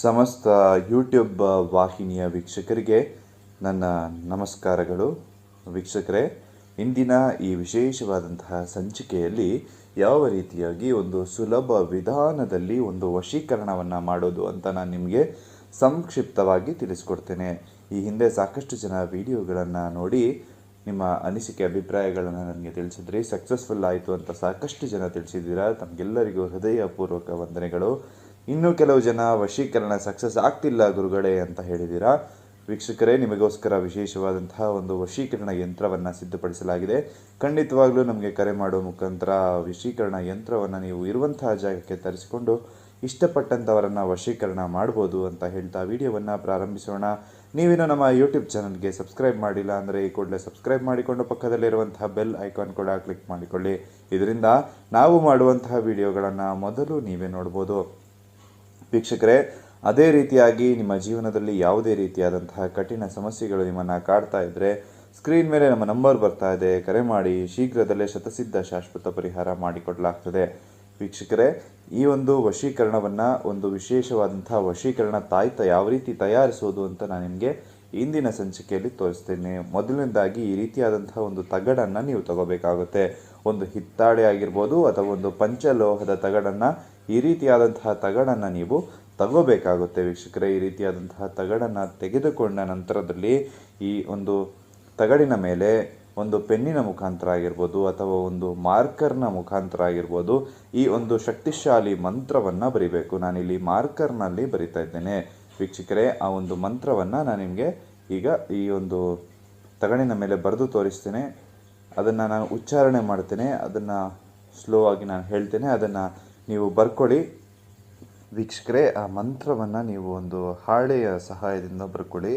ಸಮಸ್ತ ಯೂಟ್ಯೂಬ್ ವಾಹಿನಿಯ ವೀಕ್ಷಕರಿಗೆ ನನ್ನ ನಮಸ್ಕಾರಗಳು. ವೀಕ್ಷಕರೇ, ಇಂದಿನ ಈ ವಿಶೇಷವಾದಂತಹ ಸಂಚಿಕೆಯಲ್ಲಿ ಯಾವ ರೀತಿಯಾಗಿ ಒಂದು ಸುಲಭ ವಿಧಾನದಲ್ಲಿ ಒಂದು ವಶೀಕರಣವನ್ನು ಮಾಡೋದು ಅಂತ ನಾನು ನಿಮಗೆ ಸಂಕ್ಷಿಪ್ತವಾಗಿ ತಿಳಿಸ್ಕೊಡ್ತೇನೆ. ಈ ಹಿಂದೆ ಸಾಕಷ್ಟು ಜನ ವಿಡಿಯೋಗಳನ್ನು ನೋಡಿ ನಿಮ್ಮ ಅನಿಸಿಕೆ ಅಭಿಪ್ರಾಯಗಳನ್ನು ನನಗೆ ತಿಳಿಸಿದ್ರಿ. ಸಕ್ಸಸ್ಫುಲ್ ಆಯಿತು ಅಂತ ಸಾಕಷ್ಟು ಜನ ತಿಳಿಸಿದ್ದೀರಾ. ತಮಗೆಲ್ಲರಿಗೂ ಹೃದಯಪೂರ್ವಕ ವಂದನೆಗಳು. ಇನ್ನೂ ಕೆಲವು ಜನ ವಶೀಕರಣ ಸಕ್ಸಸ್ ಆಗ್ತಿಲ್ಲ ಗುರುಗಳೇ ಅಂತ ಹೇಳಿದ್ದೀರಾ. ವೀಕ್ಷಕರೇ, ನಿಮಗೋಸ್ಕರ ವಿಶೇಷವಾದಂತಹ ಒಂದು ವಶೀಕರಣ ಯಂತ್ರವನ್ನು ಸಿದ್ಧಪಡಿಸಲಾಗಿದೆ. ಖಂಡಿತವಾಗ್ಲೂ ನಮಗೆ ಕರೆ ಮಾಡುವ ಮುಖಾಂತರ ವಶೀಕರಣ ಯಂತ್ರವನ್ನು ನೀವು ಇರುವಂತಹ ಜಾಗಕ್ಕೆ ತರಿಸಿಕೊಂಡು ಇಷ್ಟಪಟ್ಟಂಥವರನ್ನು ವಶೀಕರಣ ಮಾಡ್ಬೋದು ಅಂತ ಹೇಳ್ತಾ ವಿಡಿಯೋವನ್ನು ಪ್ರಾರಂಭಿಸೋಣ. ನೀವೇನು ನಮ್ಮ ಯೂಟ್ಯೂಬ್ ಚಾನಲ್ಗೆ ಸಬ್ಸ್ಕ್ರೈಬ್ ಮಾಡಿಲ್ಲ ಅಂದರೆ ಈ ಕೂಡಲೇ ಸಬ್ಸ್ಕ್ರೈಬ್ ಮಾಡಿಕೊಂಡು ಪಕ್ಕದಲ್ಲಿರುವಂತಹ ಬೆಲ್ ಐಕಾನ್ ಕೂಡ ಕ್ಲಿಕ್ ಮಾಡಿಕೊಳ್ಳಿ. ಇದರಿಂದ ನಾವು ಮಾಡುವಂತಹ ವಿಡಿಯೋಗಳನ್ನು ಮೊದಲು ನೀವೇ ನೋಡ್ಬೋದು. ವೀಕ್ಷಕರೇ, ಅದೇ ರೀತಿಯಾಗಿ ನಿಮ್ಮ ಜೀವನದಲ್ಲಿ ಯಾವುದೇ ರೀತಿಯಾದಂತಹ ಕಠಿಣ ಸಮಸ್ಯೆಗಳು ನಿಮ್ಮನ್ನು ಕಾಡ್ತಾ ಇದ್ದರೆ ಸ್ಕ್ರೀನ್ ಮೇಲೆ ನಮ್ಮ ನಂಬರ್ ಬರ್ತಾ ಇದೆ, ಕರೆ ಮಾಡಿ. ಶೀಘ್ರದಲ್ಲೇ ಶತಸಿದ್ಧ ಶಾಶ್ವತ ಪರಿಹಾರ ಮಾಡಿಕೊಡಲಾಗ್ತದೆ. ವೀಕ್ಷಕರೇ, ಈ ಒಂದು ವಶೀಕರಣವನ್ನು, ಒಂದು ವಿಶೇಷವಾದಂತಹ ವಶೀಕರಣ ತಾಯ್ತ ಯಾವ ರೀತಿ ತಯಾರಿಸೋದು ಅಂತ ನಾನು ನಿಮಗೆ ಇಂದಿನ ಸಂಚಿಕೆಯಲ್ಲಿ ತೋರಿಸ್ತೇನೆ. ಮೊದಲನೇದಾಗಿ ಈ ರೀತಿಯಾದಂತಹ ಒಂದು ತಗಡನ್ನು ನೀವು ತಗೋಬೇಕಾಗುತ್ತೆ. ಒಂದು ಹಿತ್ತಾಳೆ ಆಗಿರ್ಬೋದು ಅಥವಾ ಒಂದು ಪಂಚಲೋಹದ ತಗಡನ್ನು, ಈ ರೀತಿಯಾದಂತಹ ತಗಡನ್ನು ನೀವು ತಗೋಬೇಕಾಗುತ್ತೆ. ವೀಕ್ಷಕರೇ, ಈ ರೀತಿಯಾದಂತಹ ತಗಡನ್ನು ತೆಗೆದುಕೊಂಡ ನಂತರದಲ್ಲಿ ಈ ಒಂದು ತಗಡಿನ ಮೇಲೆ ಒಂದು ಪೆನ್ನಿನ ಮುಖಾಂತರ ಆಗಿರ್ಬೋದು ಅಥವಾ ಒಂದು ಮಾರ್ಕರ್ನ ಮುಖಾಂತರ ಆಗಿರ್ಬೋದು ಈ ಒಂದು ಶಕ್ತಿಶಾಲಿ ಮಂತ್ರವನ್ನು ಬರಿಬೇಕು. ನಾನಿಲ್ಲಿ ಮಾರ್ಕರ್ನಲ್ಲಿ ಬರಿತಾ ಇದ್ದೇನೆ. ವೀಕ್ಷಕರೇ, ಆ ಒಂದು ಮಂತ್ರವನ್ನು ನಾನು ನಿಮಗೆ ಈಗ ಈ ಒಂದು ತಗಡಿನ ಮೇಲೆ ಬರೆದು ತೋರಿಸ್ತೇನೆ. ಅದನ್ನು ನಾನು ಉಚ್ಚಾರಣೆ ಮಾಡ್ತೇನೆ, ಅದನ್ನು ಸ್ಲೋ ಆಗಿ ನಾನು ಹೇಳ್ತೇನೆ, ಅದನ್ನು ನೀವು ಬರ್ಕೊಳ್ಳಿ. ವೀಕ್ಷಕರೇ, ಆ ಮಂತ್ರವನ್ನು ನೀವು ಒಂದು ಹಾಳೆಯ ಸಹಾಯದಿಂದ ಬರ್ಕೊಳ್ಳಿ.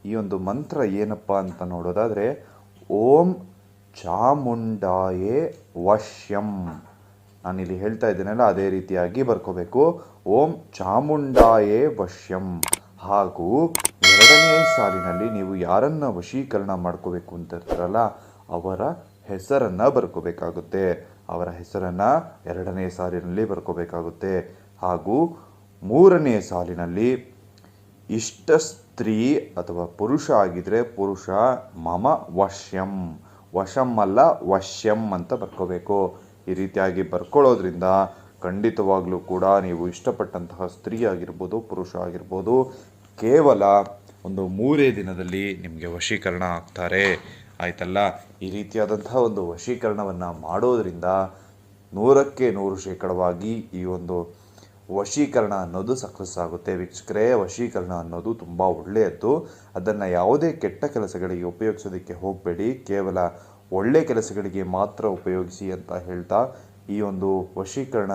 ಈ ಒಂದು ಮಂತ್ರ ಏನಪ್ಪ ಅಂತ ನೋಡೋದಾದರೆ, ಓಂ ಚಾಮುಂಡಾಯೇ ವಶ್ಯಂ. ನಾನಿಲ್ಲಿ ಹೇಳ್ತಾ ಇದ್ದೇನಲ್ಲ, ಅದೇ ರೀತಿಯಾಗಿ ಬರ್ಕೋಬೇಕು. ಓಂ ಚಾಮುಂಡಾಯೇ ವಶ್ಯಂ. ಹಾಗೂ ಎರಡನೇ ಸಾಲಿನಲ್ಲಿ ನೀವು ಯಾರನ್ನು ವಶೀಕರಣ ಮಾಡ್ಕೋಬೇಕು ಅಂತ ಇರ್ತಾರಲ್ಲ ಅವರ ಹೆಸರನ್ನು ಬರ್ಕೋಬೇಕಾಗುತ್ತೆ. ಅವರ ಹೆಸರನ್ನು ಎರಡನೇ ಸಾಲಿನಲ್ಲಿ ಬರ್ಕೋಬೇಕಾಗುತ್ತೆ. ಹಾಗೂ ಮೂರನೇ ಸಾಲಿನಲ್ಲಿ ಇಷ್ಟ ಸ್ತ್ರೀ ಅಥವಾ ಪುರುಷ ಆಗಿದ್ರೆ ಪುರುಷ ಮಮ ವಶ್ಯಂ. ವಶಂ ಅಲ್ಲ, ವಶ್ಯಂ ಅಂತ ಬರ್ಕೋಬೇಕು. ಈ ರೀತಿಯಾಗಿ ಬರ್ಕೊಳ್ಳೋದ್ರಿಂದ ಖಂಡಿತವಾಗ್ಲೂ ಕೂಡ ನೀವು ಇಷ್ಟಪಟ್ಟಂತಹ ಸ್ತ್ರೀ ಆಗಿರ್ಬೋದು, ಪುರುಷ ಆಗಿರ್ಬೋದು, ಕೇವಲ ಒಂದು 3 ದಿನದಲ್ಲಿ ನಿಮಗೆ ವಶೀಕರಣ ಆಗ್ತಾರೆ. ಆಯ್ತಲ್ಲ? ಈ ರೀತಿಯಾದಂತಹ ಒಂದು ವಶೀಕರಣವನ್ನು ಮಾಡೋದ್ರಿಂದ 100ಕ್ಕೆ 100% ಈ ಒಂದು ವಶೀಕರಣ ಅನ್ನೋದು ಸಕ್ಸಸ್ ಆಗುತ್ತೆ. ವೀಕ್ಷಕರೇ, ವಶೀಕರಣ ಅನ್ನೋದು ತುಂಬ ಒಳ್ಳೆಯದು. ಅದನ್ನು ಯಾವುದೇ ಕೆಟ್ಟ ಕೆಲಸಗಳಿಗೆ ಉಪಯೋಗಿಸೋದಕ್ಕೆ ಹೋಗಬೇಡಿ. ಕೇವಲ ಒಳ್ಳೆಯ ಕೆಲಸಗಳಿಗೆ ಮಾತ್ರ ಉಪಯೋಗಿಸಿ ಅಂತ ಹೇಳ್ತಾ ಈ ಒಂದು ವಶೀಕರಣ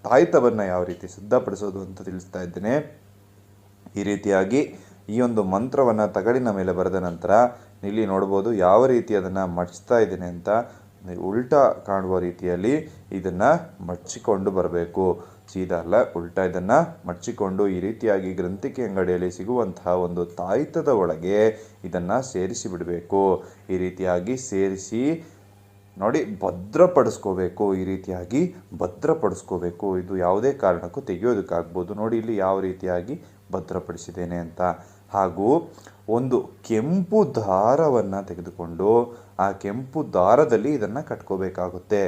ತಾಯ್ತವನ್ನು ಯಾವ ರೀತಿ ಸಿದ್ಧಪಡಿಸೋದು ಅಂತ ತಿಳಿಸ್ತಾ ಇದ್ದೇನೆ. ಈ ರೀತಿಯಾಗಿ ಈ ಒಂದು ಮಂತ್ರವನ್ನು ತಗಡಿನ ಮೇಲೆ ಬರೆದ ನಂತರ ಇಲ್ಲಿ ನೋಡ್ಬೋದು ಯಾವ ರೀತಿ ಅದನ್ನು ಮಡಿಸ್ತಾ ಇದ್ದೇನೆ ಅಂತ. ಉಲ್ಟಾ ಕಾಣುವ ರೀತಿಯಲ್ಲಿ ಇದನ್ನು ಮಡಚಿಕೊಂಡು ಬರಬೇಕು. ಸೀದಾ ಅಲ್ಲ, ಉಲ್ಟಾ ಇದನ್ನು ಮಡಚಿಕೊಂಡು ಈ ರೀತಿಯಾಗಿ ಗ್ರಂಥಿಕೆ ಅಂಗಡಿಯಲ್ಲಿ ಸಿಗುವಂತಹ ಒಂದು ತಾಯ್ತದ ಒಳಗೆ ಇದನ್ನು ಸೇರಿಸಿ ಬಿಡಬೇಕು. ಈ ರೀತಿಯಾಗಿ ಸೇರಿಸಿ ನೋಡಿ ಭದ್ರಪಡಿಸ್ಕೋಬೇಕು. ಈ ರೀತಿಯಾಗಿ ಭದ್ರಪಡಿಸ್ಕೋಬೇಕು. ಇದು ಯಾವುದೇ ಕಾರಣಕ್ಕೂ ತೆಗೆಯೋದಕ್ಕಾಗ್ಬೋದು. ನೋಡಿ ಇಲ್ಲಿ ಯಾವ ರೀತಿಯಾಗಿ ಭದ್ರಪಡಿಸಿದ್ದೇನೆ ಅಂತ. ಹಾಗೂ ಒಂದು ಕೆಂಪು ದಾರವನ್ನು ತೆಗೆದುಕೊಂಡು ಆ ಕೆಂಪು ದಾರದಲ್ಲಿ ಇದನ್ನು ಕಟ್ಕೋಬೇಕಾಗುತ್ತೆ.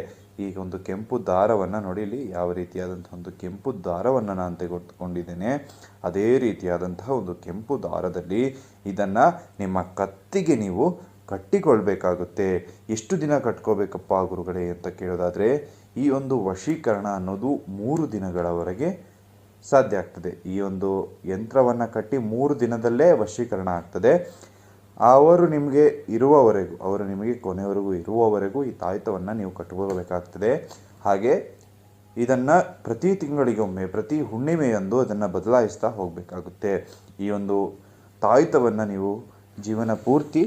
ಈಗ ಒಂದು ಕೆಂಪು ದಾರವನ್ನು ನೋಡಿ ಇಲ್ಲಿ ಯಾವ ರೀತಿಯಾದಂಥ ಒಂದು ಕೆಂಪು ದಾರವನ್ನು ನಾನು ತೆಗೆದುಕೊಂಡಿದ್ದೇನೆ. ಅದೇ ರೀತಿಯಾದಂತಹ ಒಂದು ಕೆಂಪು ದಾರದಲ್ಲಿ ಇದನ್ನು ನಿಮ್ಮ ಕತ್ತಿಗೆ ನೀವು ಕಟ್ಟಿಕೊಳ್ಬೇಕಾಗುತ್ತೆ. ಎಷ್ಟು ದಿನ ಕಟ್ಕೋಬೇಕಪ್ಪ ಗುರುಗಳೇ ಅಂತ ಕೇಳೋದಾದರೆ, ಈ ಒಂದು ವಶೀಕರಣ ಅನ್ನೋದು 3 ದಿನಗಳವರೆಗೆ ಸಾಧ್ಯ ಆಗ್ತದೆ. ಈ ಒಂದು ಯಂತ್ರವನ್ನು ಕಟ್ಟಿ 3 ದಿನದಲ್ಲೇ ವಶೀಕರಣ ಆಗ್ತದೆ. ಅವರು ನಿಮಗೆ ಇರುವವರೆಗೂ, ಅವರು ನಿಮಗೆ ಕೊನೆಯವರೆಗೂ ಇರುವವರೆಗೂ ಈ ತಾಯ್ತವನ್ನು ನೀವು ಕಟ್ಕೋಬೇಕಾಗ್ತದೆ. ಹಾಗೆ ಇದನ್ನು ಪ್ರತಿ ತಿಂಗಳಿಗೊಮ್ಮೆ, ಪ್ರತಿ ಹುಣ್ಣಿಮೆಯಂದು ಅದನ್ನು ಬದಲಾಯಿಸ್ತಾ ಹೋಗಬೇಕಾಗುತ್ತೆ. ಈ ಒಂದು ತಾಯ್ತವನ್ನು ನೀವು ಜೀವನ ಪೂರ್ತಿ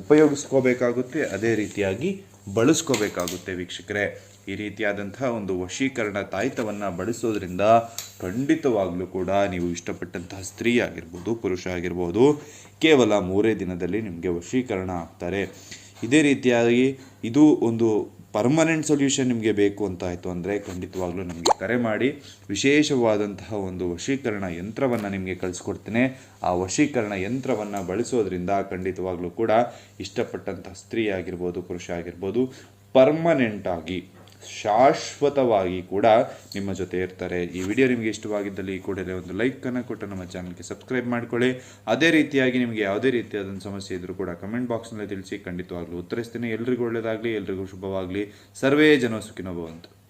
ಉಪಯೋಗಿಸ್ಕೋಬೇಕಾಗುತ್ತೆ, ಅದೇ ರೀತಿಯಾಗಿ ಬಳಸ್ಕೋಬೇಕಾಗುತ್ತೆ. ವೀಕ್ಷಕರೇ, ಈ ರೀತಿಯಾದಂತಹ ಒಂದು ವಶೀಕರಣ ತಾಯ್ತವನ್ನು ಬಳಸೋದ್ರಿಂದ ಖಂಡಿತವಾಗ್ಲೂ ಕೂಡ ನೀವು ಇಷ್ಟಪಟ್ಟಂತಹ ಸ್ತ್ರೀ ಆಗಿರ್ಬೋದು, ಪುರುಷ ಆಗಿರ್ಬೋದು, ಕೇವಲ 3 ದಿನದಲ್ಲಿ ನಿಮಗೆ ವಶೀಕರಣ ಆಗ್ತಾರೆ. ಇದೇ ರೀತಿಯಾಗಿ ಇದು ಒಂದು ಪರ್ಮನೆಂಟ್ ಸೊಲ್ಯೂಷನ್ ನಿಮಗೆ ಬೇಕು ಅಂತ ಆಯಿತು ಅಂದರೆ ಖಂಡಿತವಾಗ್ಲೂ ನಮಗೆ ಕರೆ ಮಾಡಿ, ವಿಶೇಷವಾದಂತಹ ಒಂದು ವಶೀಕರಣ ಯಂತ್ರವನ್ನು ನಿಮಗೆ ಕಳಿಸ್ಕೊಡ್ತೇನೆ. ಆ ವಶೀಕರಣ ಯಂತ್ರವನ್ನು ಬಳಸೋದ್ರಿಂದ ಖಂಡಿತವಾಗ್ಲೂ ಕೂಡ ಇಷ್ಟಪಟ್ಟಂತಹ ಸ್ತ್ರೀ ಆಗಿರ್ಬೋದು, ಪುರುಷ ಆಗಿರ್ಬೋದು, ಪರ್ಮನೆಂಟಾಗಿ ಶಾಶ್ವತವಾಗಿ ಕೂಡ ನಿಮ್ಮ ಜೊತೆ ಇರ್ತಾರೆ. ಈ ವಿಡಿಯೋ ನಿಮಗೆ ಇಷ್ಟವಾಗಿದ್ದಲ್ಲಿ ಕೂಡಲೇ ಒಂದು ಲೈಕನ್ನು ಕೊಟ್ಟು ನಮ್ಮ ಚಾನಲ್ಗೆ ಸಬ್ಸ್ಕ್ರೈಬ್ ಮಾಡ್ಕೊಳ್ಳಿ. ಅದೇ ರೀತಿಯಾಗಿ ನಿಮಗೆ ಯಾವುದೇ ರೀತಿಯಾದ ಸಮಸ್ಯೆ ಇದ್ದರೂ ಕೂಡ ಕಮೆಂಟ್ ಬಾಕ್ಸ್ನಲ್ಲಿ ತಿಳಿಸಿ, ಖಂಡಿತವಾಗ್ಲೂ ಉತ್ತರಿಸ್ತೀನಿ. ಎಲ್ರಿಗೂ ಒಳ್ಳೆಯದಾಗಲಿ, ಎಲ್ರಿಗೂ ಶುಭವಾಗಲಿ. ಸರ್ವೇ ಜನ ಸುಖಿನೋ ಭವಂತು.